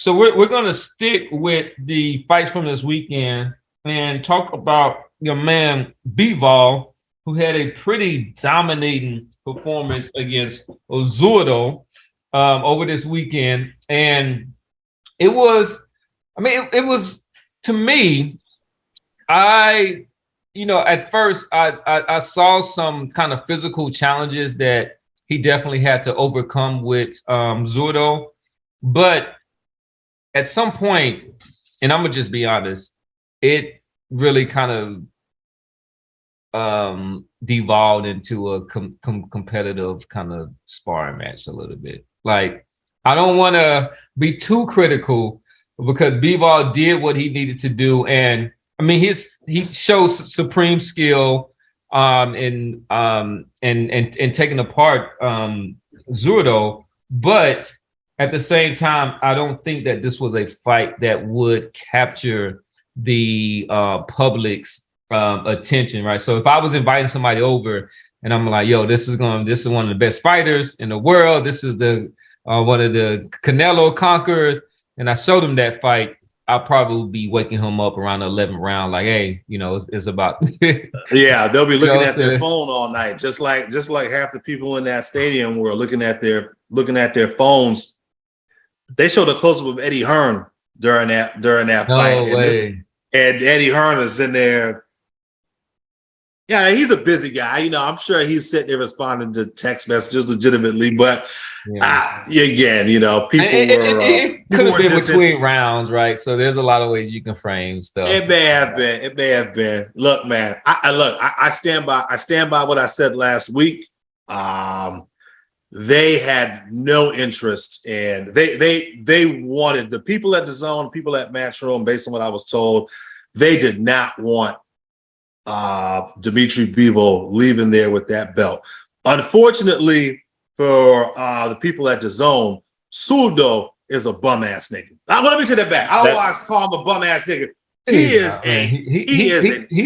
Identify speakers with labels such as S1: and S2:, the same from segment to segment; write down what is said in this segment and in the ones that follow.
S1: So we're gonna stick with the fights from this weekend and talk about your man Bivol, who had a pretty dominating performance against Ozurdo over this weekend, and it was, I mean, it was to me. I, at first I saw some kind of physical challenges that he definitely had to overcome with Zurdo, but at some point, and I'm gonna just be honest, it really kind of devolved into a competitive kind of sparring match a little bit. Like, I don't want to be too critical because Bivol did what he needed to do, and I mean he shows supreme skill in taking apart Zurdo, but at the same time, I don't think that this was a fight that would capture the public's attention, right? So if I was inviting somebody over and I'm like, yo, this is one of the best fighters in the world. This is the one of the Canelo conquerors, and I showed him that fight, I'll probably be waking him up around the 11th round, like, hey, it's about.
S2: Yeah, they'll be looking at their phone all night, just like half the people in that stadium were looking at their phones. They showed a close up of Eddie Hearn during that fight, and Eddie Hearn is in there. Yeah, he's a busy guy. I'm sure he's sitting there responding to text messages legitimately, but again, people
S1: it could have been between rounds, right? So there's a lot of ways you can frame stuff.
S2: It may have been. Look, man, I stand by what I said last week. They had no interest, and they wanted, the people at the Zone, people at Matchroom, based on what I was told, they did not want Dimitri Bivol leaving there with that belt. Unfortunately for the people at the Zone, Zurdo is a bum ass nigga. Let me take that back. I don't want to call him a bum ass nigga. He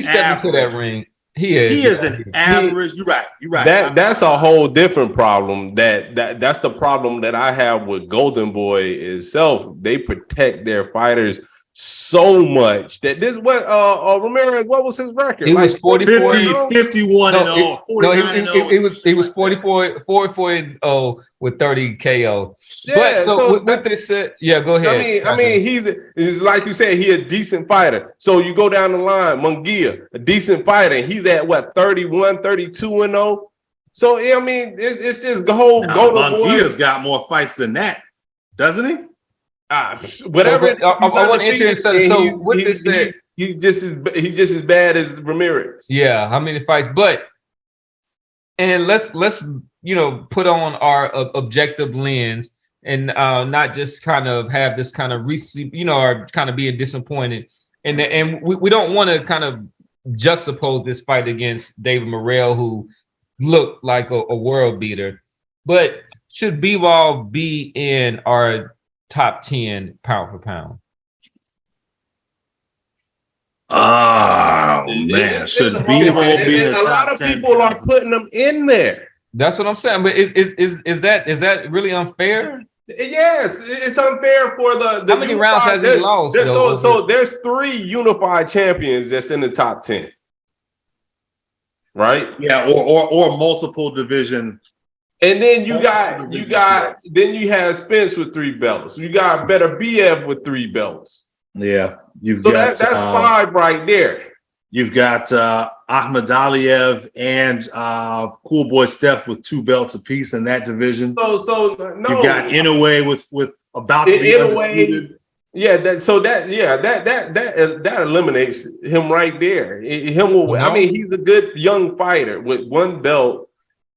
S1: stepped into that ring. He
S2: is an average. You're right.
S3: That's a whole different problem. That's the problem that I have with Golden Boy itself. They protect their fighters so much that this Ramirez, what was his record?
S1: He was 44,
S2: 51 and 0, 49 and 0.
S1: He was 44 and 0 with 30 KO.
S3: Yeah,
S1: but so what they said, yeah, go ahead.
S3: I mean, he's like you said, he's a decent fighter. So you go down the line, Munguia, a decent fighter, he's at 31, 32 and 0. So I mean, it's just the whole Golden Boy.
S2: Munguia's got more fights than that, doesn't he?
S3: Whatever.
S1: I want to answer. So what they said,
S3: he just as bad as Ramirez.
S1: Yeah, how many fights? And let's put on our objective lens and not just kind of have this kind of or kind of being disappointed. And we don't want to kind of juxtapose this fight against David Morrell, who looked like a world beater. But should Bivol be in our top 10 pound for pound?
S2: Oh man, should Bivol be in the top 10?
S3: A lot of people are putting them in there.
S1: That's what I'm saying. But is that really unfair?
S3: Yes, it's unfair for the
S1: how many rounds has he lost?
S3: So there's 3 unified champions that's in the top 10, right?
S2: Yeah, or multiple division.
S3: And then you have Spence with 3 belts. You got Beterbiev with 3 belts.
S2: Yeah,
S3: that's 5 right there.
S2: You've got Ahmed Aliev and Cool Boy Steph with 2 belts apiece in that division.
S3: So no,
S2: you've got Inoue with about to be undisputed.
S3: Yeah, that eliminates him right there. I mean, he's a good young fighter with 1 belt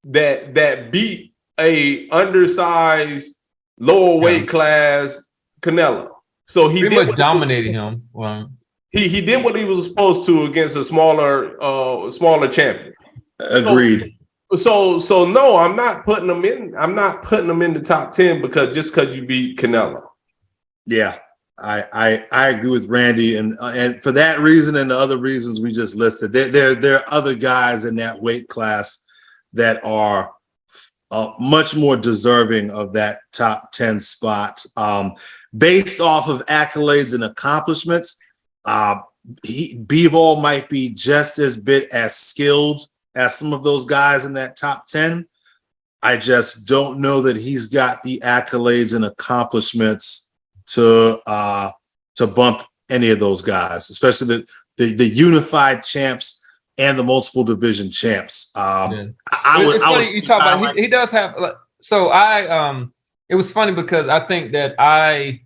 S3: that beat a undersized lower weight class Canelo. So he
S1: pretty much dominated him. Well,
S3: he did what he was supposed to against a smaller champion.
S2: Agreed.
S3: So no, I'm not putting him in. I'm not putting him in the top 10 because you beat Canelo.
S2: Yeah, I agree with Randy, and for that reason and the other reasons we just listed, there are other guys in that weight class that are much more deserving of that top 10 spot. Based off of accolades and accomplishments, Bivol might be just as bit as skilled as some of those guys in that top 10. I just don't know that he's got the accolades and accomplishments to bump any of those guys, especially the unified champs and the multiple division champs.
S1: It's funny you talk about. He does have. So it was funny because I think that I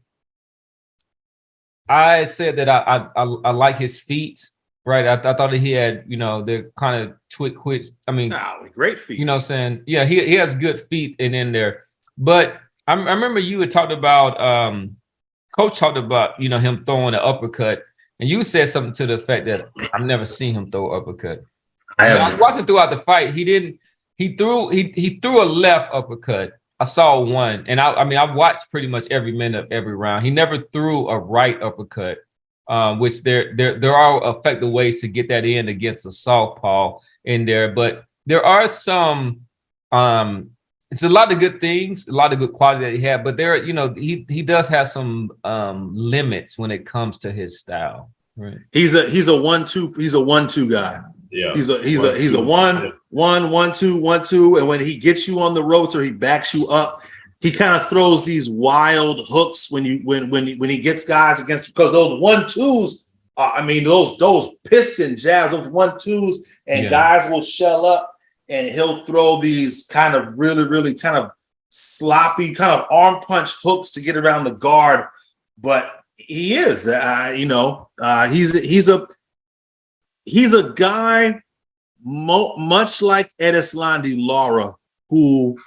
S1: said that I like his feet. Right. I thought that he had, the kind of quick. I mean,
S2: great feet.
S1: You know what I'm saying? Yeah, he has good feet in there. But I remember you had talked about Coach talked about, him throwing an uppercut. And you said something to the effect that I've never seen him throw an uppercut. I was watching throughout the fight. He threw a left uppercut. I saw one. And I watched pretty much every minute of every round. He never threw a right uppercut. Which there are effective ways to get that in against a southpaw in there, but there are some. It's a lot of good things, a lot of good quality that he had, but there, he does have some limits when it comes to his style. Right? He's a
S2: 1-2 guy. Yeah, he's a 1-1-2, and when he gets you on the ropes or he backs you up, he kind of throws these wild hooks when he gets guys against, because those 1-2s, those piston jabs, those 1-2s, and guys will shell up, and he'll throw these kind of really, really kind of sloppy, kind of arm punch hooks to get around the guard. But he is, he's a guy much like Erislandy Lara, who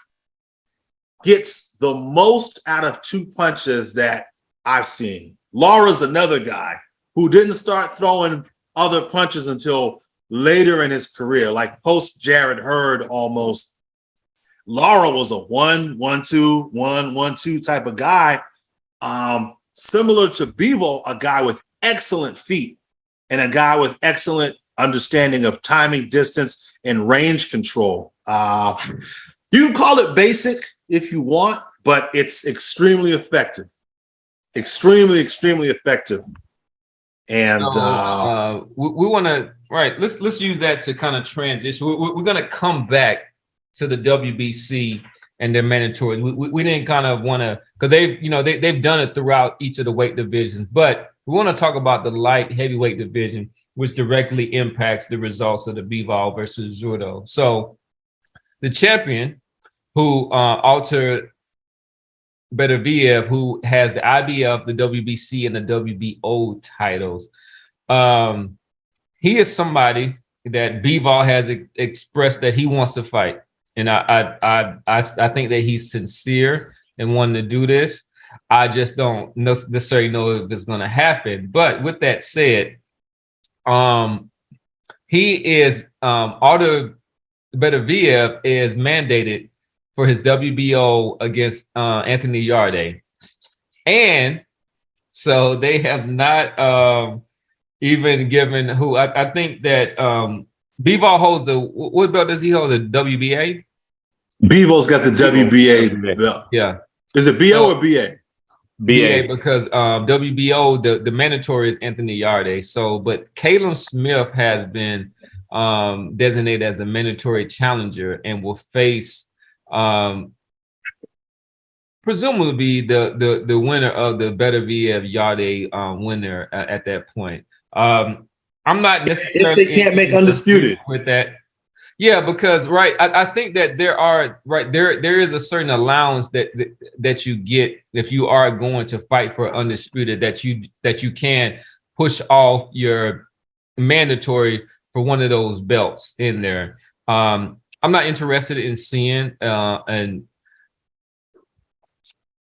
S2: gets the most out of two punches that I've seen. Lara's another guy who didn't start throwing other punches until later in his career, like post Jared Hurd almost. Lara was a 1-1-2, 1-1-2 type of guy. Similar to Bivol, a guy with excellent feet and a guy with excellent understanding of timing, distance, and range control. You can call it basic if you want, but it's extremely effective. Extremely, extremely effective. And
S1: we want to, right, let's use that to kind of transition. We're going to come back to the WBC and their mandatories. We didn't kind of want to, because they've done it throughout each of the weight divisions, but we want to talk about the light heavyweight division, which directly impacts the results of the Bivol versus Zurdo. So the champion, who altered Beterbiev, who has the IBF, the WBC, and the WBO titles. He is somebody that Bivol has expressed that he wants to fight, and I think that he's sincere in wanting to do this. I just don't necessarily know if it's going to happen. But with that said, he is Beterbiev is mandated for his WBO against Anthony Yarde. And so they have not even given who I think that Bivol holds what belt does he hold? The WBA?
S2: Bivol's got the WBA belt.
S1: Yeah.
S2: Is it BO or BA?
S1: BA, because WBO, the mandatory is Anthony Yarde. So, but Caleb Smith has been designated as a mandatory challenger and will face presumably the winner of the Beterbiev Yarde winner at that point. I'm not necessarily
S2: if they can't make undisputed
S1: with that. Yeah, because I think that there is a certain allowance that you get if you are going to fight for undisputed, that you can push off your mandatory for one of those belts in there. I'm not interested in seeing an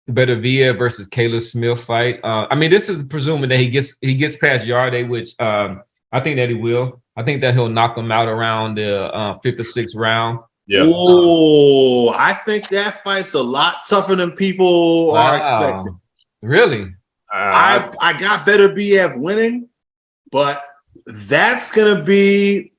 S1: Beterbiev versus Caleb Smith fight. This is presuming that he gets past Yarde, which I think that he will. I think that he'll knock him out around the fifth or sixth round.
S2: Yeah. Oh, I think that fight's a lot tougher than people are expecting.
S1: Really?
S2: I got Beterbiev winning, but that's gonna be.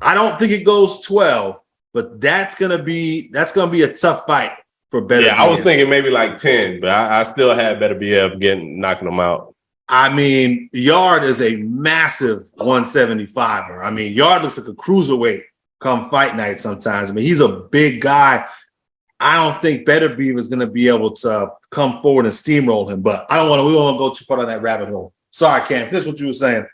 S2: I don't think it goes 12. but that's gonna be a tough fight for Beterbiev.
S3: Yeah, I was thinking maybe like 10, but I still had Beterbiev knocking him out.
S2: I mean, Yard is a massive 175er. I mean, Yard looks like a cruiserweight come fight night sometimes. I mean, he's a big guy. I don't think Beterbiev is going to be able to come forward and steamroll him, but we don't want to go too far down that rabbit hole. Sorry, Cam. That's what you were saying.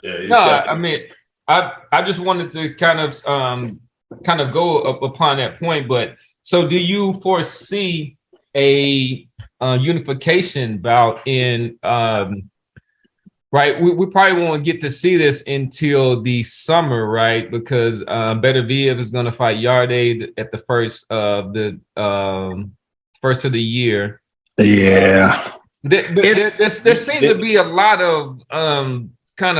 S3: Yeah,
S1: no, I mean, I just wanted to kind of go up upon that point, but so do you foresee a unification bout in right? We probably won't get to see this until the summer, right? Because Beterbiev is going to fight Yarde at the first of the year.
S2: Yeah,
S1: there seems to be a lot of kind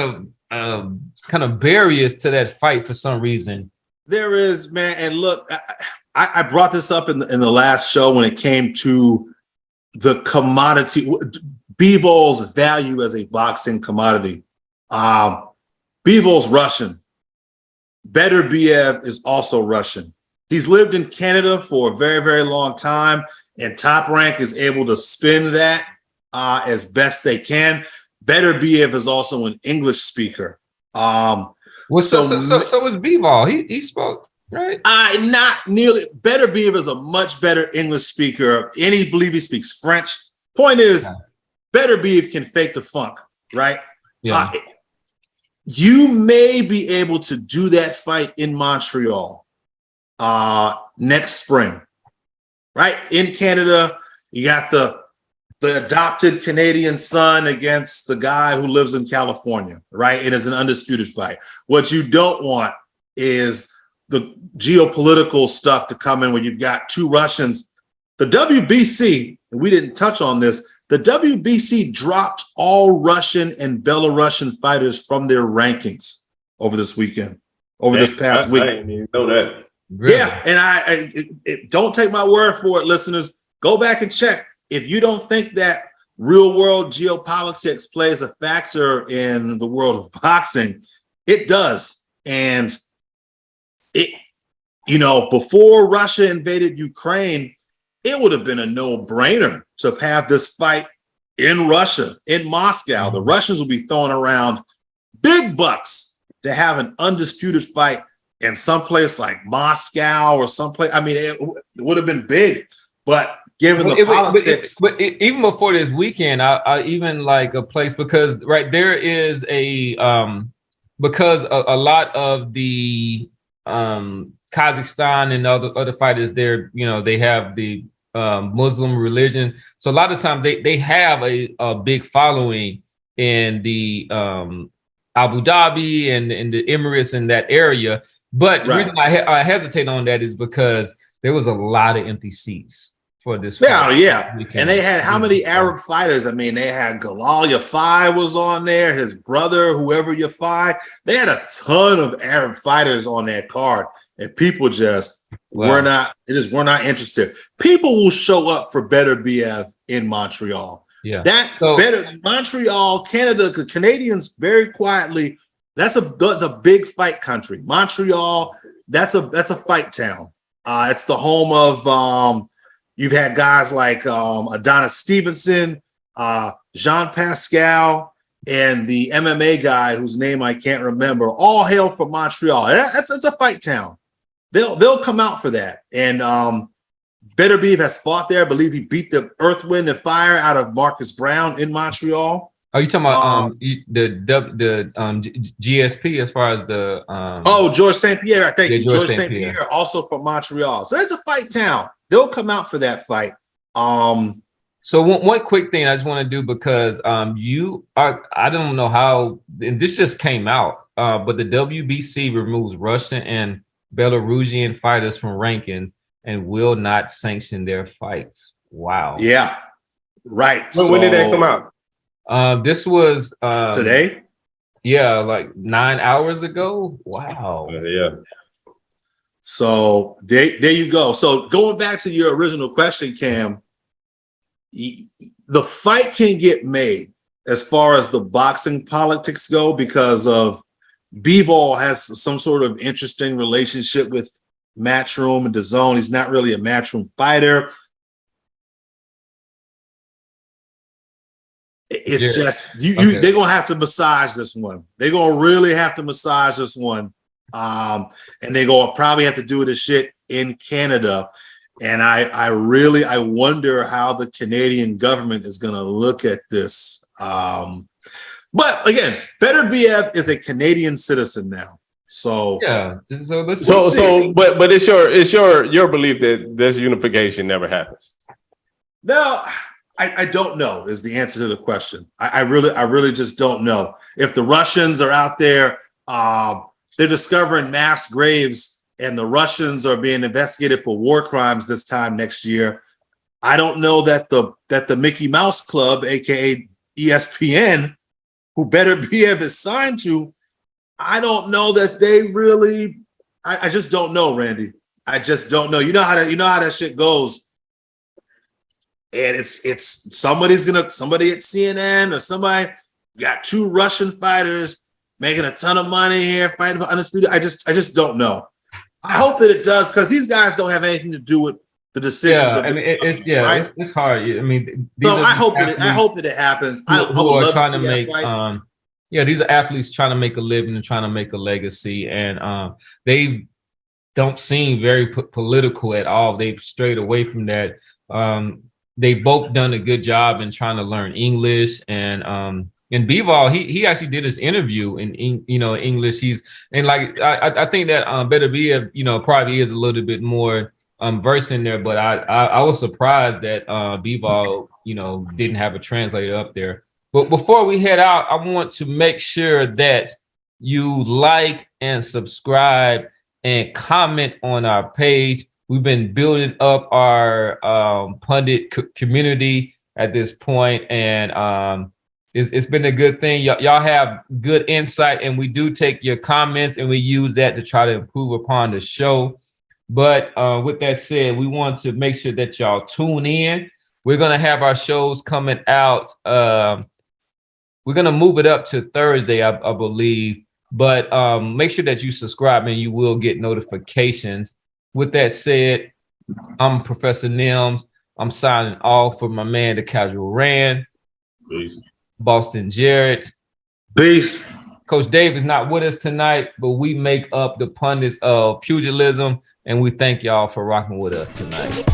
S1: of barriers to that fight for some reason.
S2: There is, man. And look, I brought this up in the last show when it came to the commodity, Bivol's value as a boxing commodity. Bivol's Russian. Beterbiev is also Russian. He's lived in Canada for a very, very long time, and Top Rank is able to spin that as best they can. Beterbiev is also an English speaker.
S1: So was Bivol. He spoke, right?
S2: Not nearly. Beterbiev is a much better English speaker. And he believe he speaks French. Point is, Beterbiev can fake the funk, right?
S1: Yeah.
S2: You may be able to do that fight in Montreal next spring, right? In Canada, you got the adopted Canadian son against the guy who lives in California, right? It is an undisputed fight. What you don't want is the geopolitical stuff to come in when you've got two Russians. The WBC, and we didn't touch on this, the WBC dropped all Russian and Belarusian fighters from their rankings over this weekend, this past week.
S3: I didn't even know that.
S2: Really? Yeah, and don't take my word for it, listeners. Go back and check. If you don't think that real world geopolitics plays a factor in the world of boxing, it does. And before Russia invaded Ukraine, it would have been a no-brainer to have this fight in Russia, in Moscow. The Russians will be throwing around big bucks to have an undisputed fight in someplace like Moscow or someplace. I mean, it would have been big, but given the politics.
S1: But even before this weekend, I even like a place because there is because a lot of the Kazakhstan and other fighters there, they have the Muslim religion. So a lot of times they have a big following in the Abu Dhabi and the Emirates in that area. But the reason I hesitate on that is because there was a lot of empty seats for this fight.
S2: Yeah. And they had how many Arab fighters? I mean, they had Galal Yafai was on there, his brother, whoever Yafai. They had a ton of Arab fighters on that card, and people just were not interested. People will show up for Beterbiev in Montreal.
S1: Yeah.
S2: Montreal, Canada, because Canadians very quietly, that's a big fight country. Montreal, that's a fight town. It's the home of you've had guys like Adonis Stevenson, Jean Pascal, and the MMA guy whose name I can't remember, all hail from Montreal. It's a fight town. They'll come out for that. And Beterbiev has fought there. I believe he beat the Earth, Wind, and Fire out of Marcus Brown in Montreal.
S1: Are you talking about the GSP as far as the
S2: George St. Pierre? I think George St. Pierre also from Montreal. So it's a fight town. They'll come out for that fight.
S1: So one quick thing I just want to do because I don't know how, and this just came out, but the WBC removes Russian and Belarusian fighters from rankings and will not sanction their fights. Wow.
S2: Yeah. Right.
S3: When did that come out?
S1: This was
S2: today.
S1: Yeah, like 9 hours ago. Wow.
S3: Yeah.
S2: So there you go. So going back to your original question, Cam, the fight can get made as far as the boxing politics go because of Bivol has some sort of interesting relationship with Matchroom and DAZN. He's not really a Matchroom fighter. It's just they're gonna have to massage this one. They're gonna really have to massage this one. And they're gonna probably have to do this shit in Canada. And I wonder how the Canadian government is gonna look at this. But again, Beterbiev is a Canadian citizen now. So
S1: yeah. So
S3: but it's your belief that this unification never happens.
S2: No, I don't know is the answer to the question. I really just don't know. If the Russians are out there, they're discovering mass graves and the Russians are being investigated for war crimes this time next year. I don't know that the Mickey Mouse Club, aka ESPN, who Beterbiev is signed to, I don't know that they really. I just don't know, Randy. I just don't know. You know how that shit goes. And it's somebody at CNN or somebody got two Russian fighters making a ton of money here fighting for undisputed. I just don't know. I hope that it does because these guys don't have anything to do with the decisions.
S1: Yeah, it's hard. I mean,
S2: so I hope that it happens. I would love
S1: trying
S2: to
S1: to make these are athletes trying to make a living and trying to make a legacy, and they don't seem very political at all. They've strayed away from that. They've both done a good job in trying to learn English, and Bivol, he actually did his interview in English. I think that Beterbiev, probably is a little bit more versed in there, but I was surprised that Bivol, didn't have a translator up there. But before we head out, I want to make sure that you like and subscribe and comment on our page. We've been building up our pundit community at this point, and it's been a good thing. Y'all have good insight, and we do take your comments and we use that to try to improve upon the show. But with that said, we want to make sure that y'all tune in. We're going to have our shows coming out. We're going to move it up to Thursday, I believe. But make sure that you subscribe and you will get notifications. With that said, I'm Professor Nims. I'm signing off for my man, the Casual Rand.
S3: Peace.
S2: Boston Jarrett. Peace.
S1: Coach Dave is not with us tonight, but we make up the pundits of pugilism, and we thank y'all for rocking with us tonight.